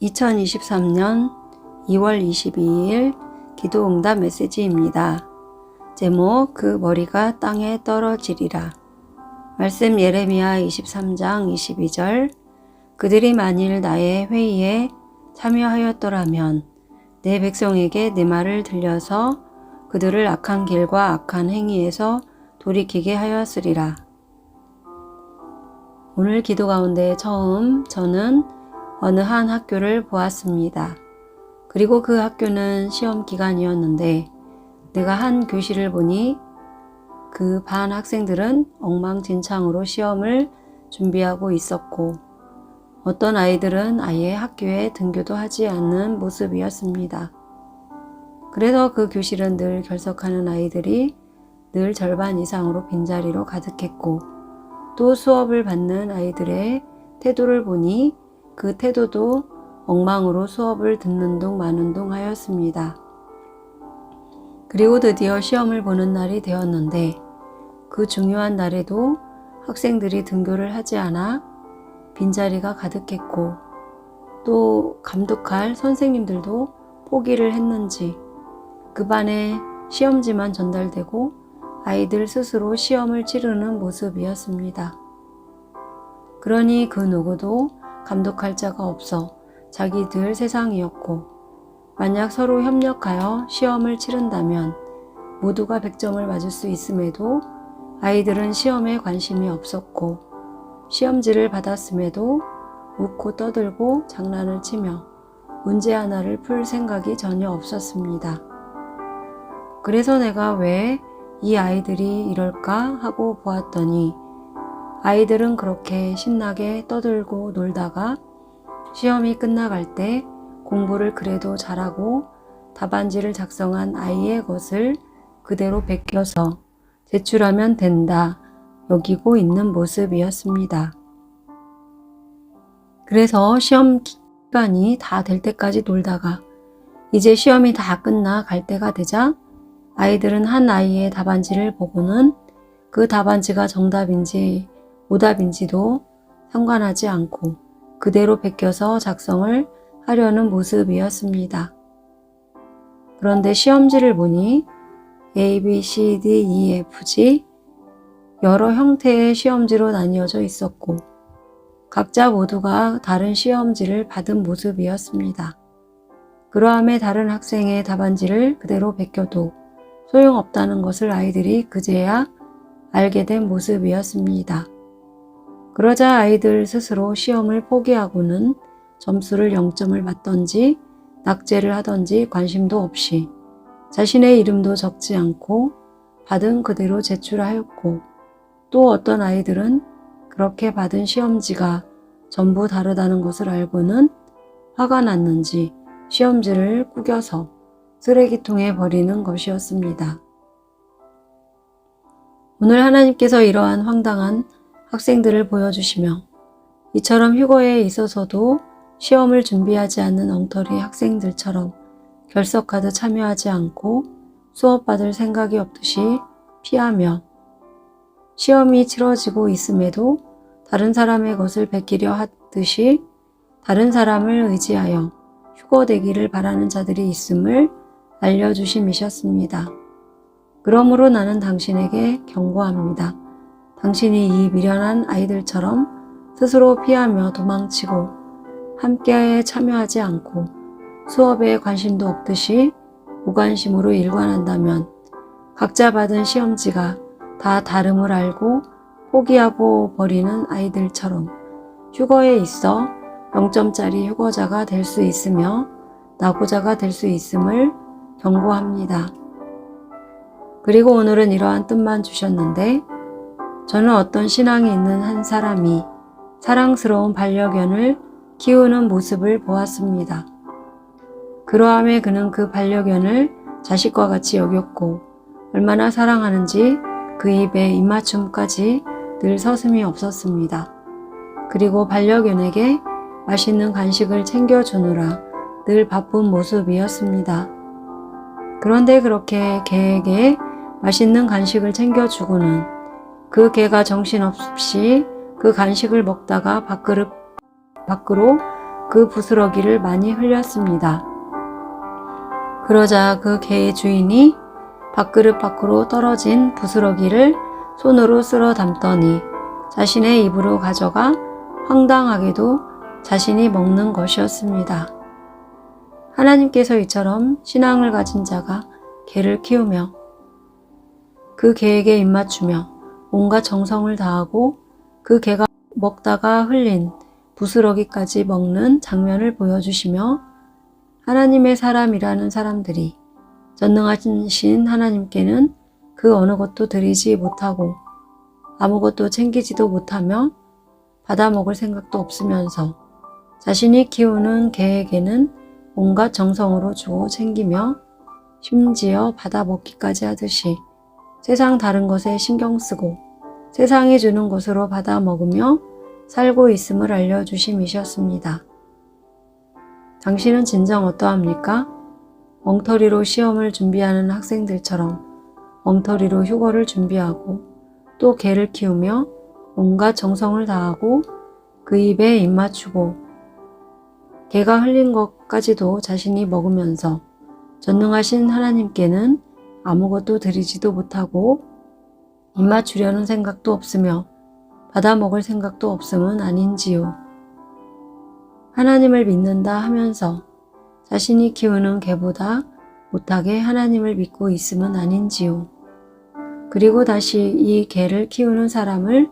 2023년 2월 22일 기도응답 메시지입니다. 제목 그 머리가 땅에 떨어지리라. 말씀 예레미야 23장 22절 그들이 만일 나의 회의에 참여하였더라면 내 백성에게 내 말을 들려서 그들을 악한 길과 악한 행위에서 돌이키게 하였으리라. 오늘 기도 가운데 처음 저는 어느 한 학교를 보았습니다. 그리고 그 학교는 시험 기간이었는데 내가 한 교실을 보니 그 반 학생들은 엉망진창으로 시험을 준비하고 있었고 어떤 아이들은 아예 학교에 등교도 하지 않는 모습이었습니다. 그래서 그 교실은 늘 결석하는 아이들이 늘 절반 이상으로 빈자리로 가득했고 또 수업을 받는 아이들의 태도를 보니 그 태도도 엉망으로 수업을 듣는 둥 마는 둥 하였습니다. 그리고 드디어 시험을 보는 날이 되었는데 그 중요한 날에도 학생들이 등교를 하지 않아 빈자리가 가득했고 또 감독할 선생님들도 포기를 했는지 그 반에 시험지만 전달되고 아이들 스스로 시험을 치르는 모습이었습니다. 그러니 그 누구도 감독할 자가 없어 자기들 세상이었고 만약 서로 협력하여 시험을 치른다면 모두가 100점을 맞을 수 있음에도 아이들은 시험에 관심이 없었고 시험지를 받았음에도 웃고 떠들고 장난을 치며 문제 하나를 풀 생각이 전혀 없었습니다. 그래서 내가 왜 이 아이들이 이럴까 하고 보았더니 아이들은 그렇게 신나게 떠들고 놀다가 시험이 끝나갈 때 공부를 그래도 잘하고 답안지를 작성한 아이의 것을 그대로 베껴서 제출하면 된다 여기고 있는 모습이었습니다. 그래서 시험 기간이 다 될 때까지 놀다가 이제 시험이 다 끝나 갈 때가 되자 아이들은 한 아이의 답안지를 보고는 그 답안지가 정답인지 오답인지도 상관하지 않고 그대로 베껴서 작성을 하려는 모습이었습니다. 그런데 시험지를 보니 A, B, C, D, E, F, G 여러 형태의 시험지로 나뉘어져 있었고 각자 모두가 다른 시험지를 받은 모습이었습니다. 그러함에 다른 학생의 답안지를 그대로 베껴도 소용없다는 것을 아이들이 그제야 알게 된 모습이었습니다. 그러자 아이들 스스로 시험을 포기하고는 점수를 0점을 맞던지 낙제를 하던지 관심도 없이 자신의 이름도 적지 않고 받은 그대로 제출하였고 또 어떤 아이들은 그렇게 받은 시험지가 전부 다르다는 것을 알고는 화가 났는지 시험지를 구겨서 쓰레기통에 버리는 것이었습니다. 오늘 하나님께서 이러한 황당한 학생들을 보여주시며 이처럼 휴거에 있어서도 시험을 준비하지 않는 엉터리 학생들처럼 결석하듯 참여하지 않고 수업받을 생각이 없듯이 피하며 시험이 치러지고 있음에도 다른 사람의 것을 베끼려 하듯이 다른 사람을 의지하여 휴거되기를 바라는 자들이 있음을 알려주심이셨습니다. 그러므로 나는 당신에게 경고합니다. 당신이 이 미련한 아이들처럼 스스로 피하며 도망치고 함께 참여하지 않고 수업에 관심도 없듯이 무관심으로 일관한다면 각자 받은 시험지가 다 다름을 알고 포기하고 버리는 아이들처럼 휴거에 있어 0점짜리 휴거자가 될 수 있으며 낙오자가 될 수 있음을 경고합니다. 그리고 오늘은 이러한 뜻만 주셨는데 저는 어떤 신앙이 있는 한 사람이 사랑스러운 반려견을 키우는 모습을 보았습니다. 그러함에 그는 그 반려견을 자식과 같이 여겼고 얼마나 사랑하는지 그 입에 입맞춤까지 늘 서슴이 없었습니다. 그리고 반려견에게 맛있는 간식을 챙겨주느라 늘 바쁜 모습이었습니다. 그런데 그렇게 개에게 맛있는 간식을 챙겨주고는 그 개가 정신없이 그 간식을 먹다가 밖으로 그 부스러기를 많이 흘렸습니다. 그러자 그 개의 주인이 밥그릇 밖으로 떨어진 부스러기를 손으로 쓸어 담더니 자신의 입으로 가져가 황당하게도 자신이 먹는 것이었습니다. 하나님께서 이처럼 신앙을 가진 자가 개를 키우며 그 개에게 입맞추며 온갖 정성을 다하고 그 개가 먹다가 흘린 부스러기까지 먹는 장면을 보여주시며 하나님의 사람이라는 사람들이 전능하신 하나님께는 그 어느 것도 드리지 못하고 아무것도 챙기지도 못하며 받아먹을 생각도 없으면서 자신이 키우는 개에게는 온갖 정성으로 주고 챙기며 심지어 받아먹기까지 하듯이 세상 다른 것에 신경 쓰고 세상이 주는 것으로 받아먹으며 살고 있음을 알려주심이셨습니다. 당신은 진정 어떠합니까? 엉터리로 시험을 준비하는 학생들처럼 엉터리로 휴거를 준비하고 또 개를 키우며 온갖 정성을 다하고 그 입에 입맞추고 개가 흘린 것까지도 자신이 먹으면서 전능하신 하나님께는 아무것도 드리지도 못하고 입맞추려는 생각도 없으며 받아먹을 생각도 없음은 아닌지요. 하나님을 믿는다 하면서 자신이 키우는 개보다 못하게 하나님을 믿고 있음은 아닌지요. 그리고 다시 이 개를 키우는 사람을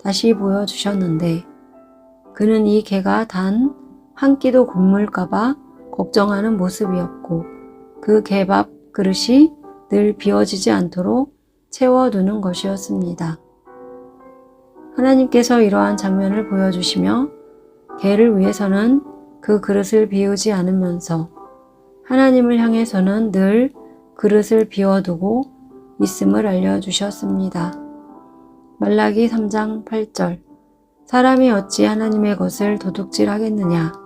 다시 보여주셨는데 그는 이 개가 단 한 끼도 굶을까봐 걱정하는 모습이었고 그 개밥 그릇이 늘 비워지지 않도록 채워두는 것이었습니다. 하나님께서 이러한 장면을 보여주시며 개를 위해서는 그 그릇을 비우지 않으면서 하나님을 향해서는 늘 그릇을 비워두고 있음을 알려주셨습니다. 말라기 3장 8절 사람이 어찌 하나님의 것을 도둑질하겠느냐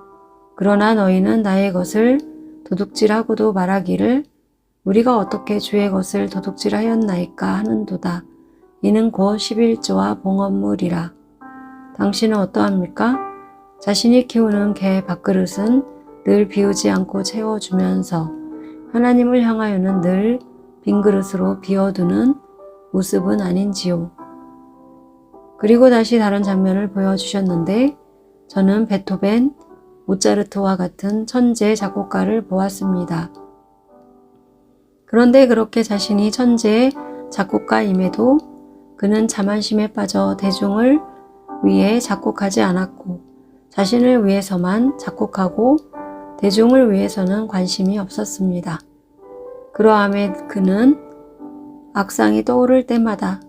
그러나 너희는 나의 것을 도둑질하고도 말하기를 우리가 어떻게 주의 것을 도둑질하였나이까 하는도다. 이는 곧 11조와 봉헌물이라. 당신은 어떠합니까? 자신이 키우는 개 밥그릇은 늘 비우지 않고 채워주면서 하나님을 향하여는 늘 빈 그릇으로 비워두는 모습은 아닌지요. 그리고 다시 다른 장면을 보여주셨는데 저는 베토벤, 모차르트와 같은 천재 작곡가를 보았습니다. 그런데 그렇게 자신이 천재 작곡가임에도 그는 자만심에 빠져 대중을 위해 작곡하지 않았고 자신을 위해서만 작곡하고 대중을 위해서는 관심이 없었습니다. 그러함에 그는 악상이 떠오를 때마다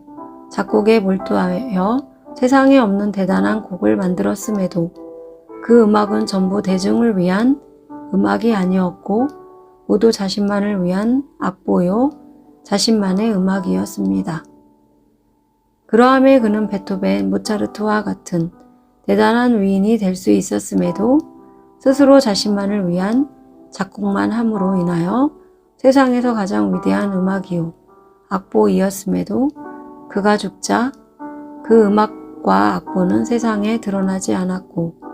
작곡에 몰두하여 세상에 없는 대단한 곡을 만들었음에도 그 음악은 전부 대중을 위한 음악이 아니었고 모두 자신만을 위한 악보요 자신만의 음악이었습니다. 그러함에 그는 베토벤, 모차르트와 같은 대단한 위인이 될 수 있었음에도 스스로 자신만을 위한 작곡만 함으로 인하여 세상에서 가장 위대한 음악이요 악보이었음에도 그가 죽자 그 음악과 악보는 세상에 드러나지 않았고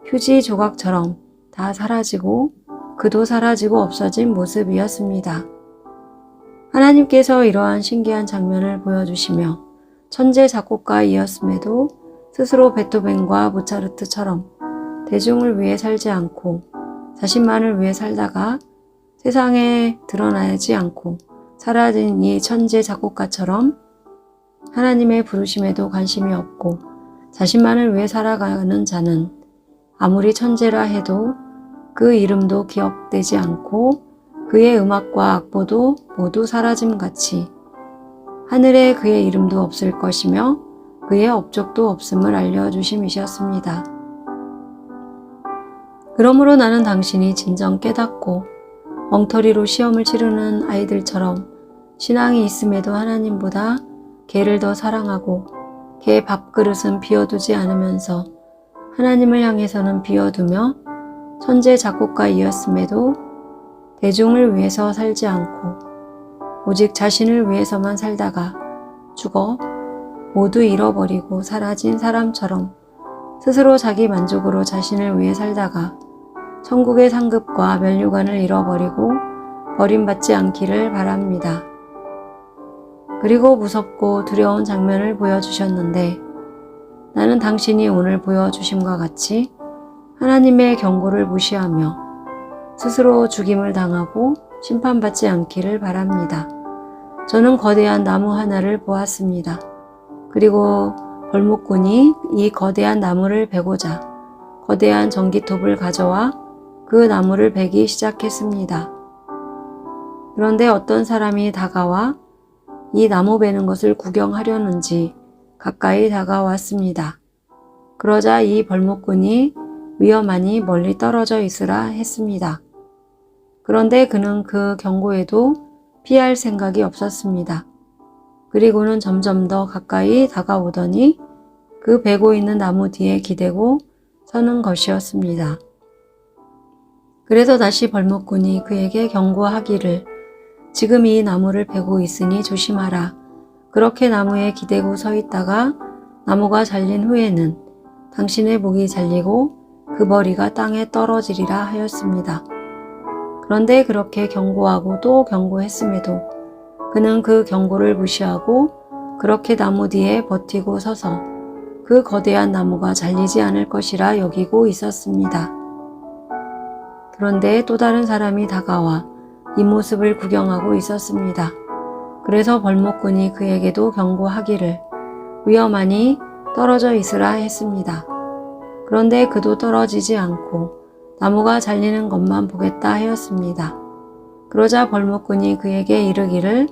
휴지 조각처럼 다 사라지고 그도 사라지고 없어진 모습이었습니다. 하나님께서 이러한 신기한 장면을 보여주시며 천재 작곡가이었음에도 스스로 베토벤과 모차르트처럼 대중을 위해 살지 않고 자신만을 위해 살다가 세상에 드러나지 않고 사라진 이 천재 작곡가처럼 하나님의 부르심에도 관심이 없고 자신만을 위해 살아가는 자는 아무리 천재라 해도 그 이름도 기억되지 않고 그의 음악과 악보도 모두 사라짐같이 하늘에 그의 이름도 없을 것이며 그의 업적도 없음을 알려주심이셨습니다. 그러므로 나는 당신이 진정 깨닫고 엉터리로 시험을 치르는 아이들처럼 신앙이 있음에도 하나님보다 개를 더 사랑하고 개 밥그릇은 비워두지 않으면서 하나님을 향해서는 비워두며 천재 작곡가이었음에도 대중을 위해서 살지 않고 오직 자신을 위해서만 살다가 죽어 모두 잃어버리고 사라진 사람처럼 스스로 자기 만족으로 자신을 위해 살다가 천국의 상급과 면류관을 잃어버리고 버림받지 않기를 바랍니다. 그리고 무섭고 두려운 장면을 보여주셨는데 나는 당신이 오늘 보여주심과 같이 하나님의 경고를 무시하며 스스로 죽임을 당하고 심판받지 않기를 바랍니다. 저는 거대한 나무 하나를 보았습니다. 그리고 벌목꾼이 이 거대한 나무를 베고자 거대한 전기톱을 가져와 그 나무를 베기 시작했습니다. 그런데 어떤 사람이 다가와 이 나무 베는 것을 구경하려는지 가까이 다가왔습니다. 그러자 이 벌목꾼이 위험하니 멀리 떨어져 있으라 했습니다. 그런데 그는 그 경고에도 피할 생각이 없었습니다. 그리고는 점점 더 가까이 다가오더니 그 베고 있는 나무 뒤에 기대고 서는 것이었습니다. 그래서 다시 벌목꾼이 그에게 경고하기를 지금 이 나무를 베고 있으니 조심하라. 그렇게 나무에 기대고 서 있다가 나무가 잘린 후에는 당신의 목이 잘리고 그 머리가 땅에 떨어지리라 하였습니다. 그런데 그렇게 경고하고 또 경고했음에도 그는 그 경고를 무시하고 그렇게 나무 뒤에 버티고 서서 그 거대한 나무가 잘리지 않을 것이라 여기고 있었습니다. 그런데 또 다른 사람이 다가와 이 모습을 구경하고 있었습니다. 그래서 벌목꾼이 그에게도 경고하기를 위험하니 떨어져 있으라 했습니다. 그런데 그도 떨어지지 않고 나무가 잘리는 것만 보겠다 하였습니다. 그러자 벌목꾼이 그에게 이르기를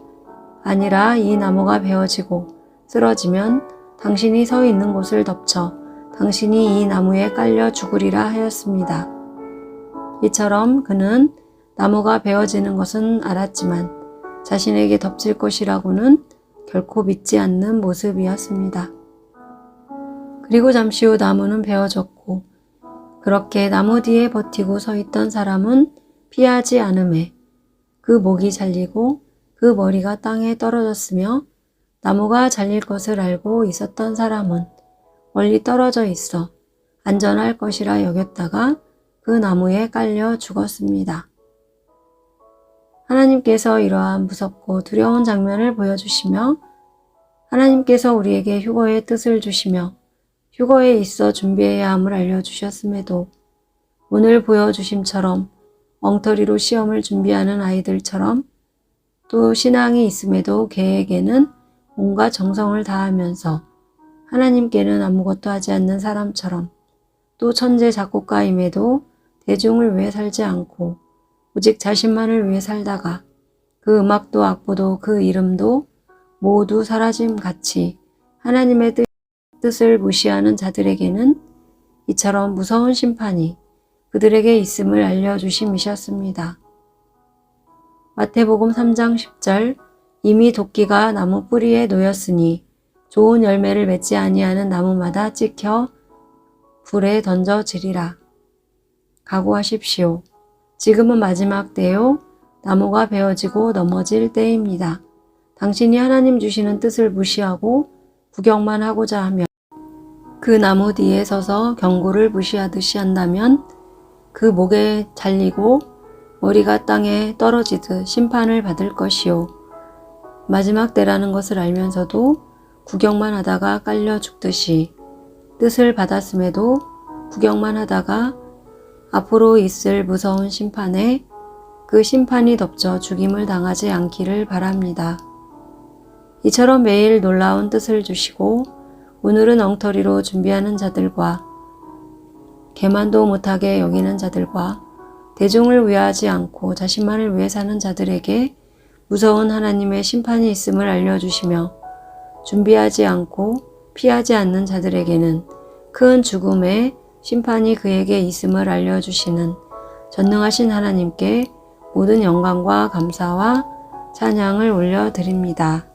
아니라 이 나무가 베어지고 쓰러지면 당신이 서 있는 곳을 덮쳐 당신이 이 나무에 깔려 죽으리라 하였습니다. 이처럼 그는 나무가 베어지는 것은 알았지만 자신에게 덮칠 것이라고는 결코 믿지 않는 모습이었습니다. 그리고 잠시 후 나무는 베어졌고 그렇게 나무 뒤에 버티고 서 있던 사람은 피하지 않음에 그 목이 잘리고 그 머리가 땅에 떨어졌으며 나무가 잘릴 것을 알고 있었던 사람은 멀리 떨어져 있어 안전할 것이라 여겼다가 그 나무에 깔려 죽었습니다. 하나님께서 이러한 무섭고 두려운 장면을 보여주시며 하나님께서 우리에게 휴거의 뜻을 주시며 휴거에 있어 준비해야 함을 알려주셨음에도 오늘 보여주심처럼 엉터리로 시험을 준비하는 아이들처럼 또 신앙이 있음에도 걔에게는 온갖 정성을 다하면서 하나님께는 아무것도 하지 않는 사람처럼 또 천재 작곡가임에도 대중을 위해 살지 않고 오직 자신만을 위해 살다가 그 음악도 악보도 그 이름도 모두 사라짐 같이 하나님의 뜻을 무시하는 자들에게는 이처럼 무서운 심판이 그들에게 있음을 알려주심이셨습니다. 마태복음 3장 10절 이미 도끼가 나무 뿌리에 놓였으니 좋은 열매를 맺지 아니하는 나무마다 찍혀 불에 던져지리라. 각오하십시오. 지금은 마지막 때요. 나무가 베어지고 넘어질 때입니다. 당신이 하나님 주시는 뜻을 무시하고 구경만 하고자 하며 그 나무 뒤에 서서 경고를 무시하듯이 한다면 그 목에 잘리고 머리가 땅에 떨어지듯 심판을 받을 것이요. 마지막 때라는 것을 알면서도 구경만 하다가 깔려 죽듯이 뜻을 받았음에도 구경만 하다가 앞으로 있을 무서운 심판에 그 심판이 덮쳐 죽임을 당하지 않기를 바랍니다. 이처럼 매일 놀라운 뜻을 주시고 오늘은 엉터리로 준비하는 자들과 개만도 못하게 여기는 자들과 대중을 위하지 않고 자신만을 위해 사는 자들에게 무서운 하나님의 심판이 있음을 알려주시며 준비하지 않고 피하지 않는 자들에게는 큰 죽음의 심판이 그에게 있음을 알려주시는 전능하신 하나님께 모든 영광과 감사와 찬양을 올려드립니다.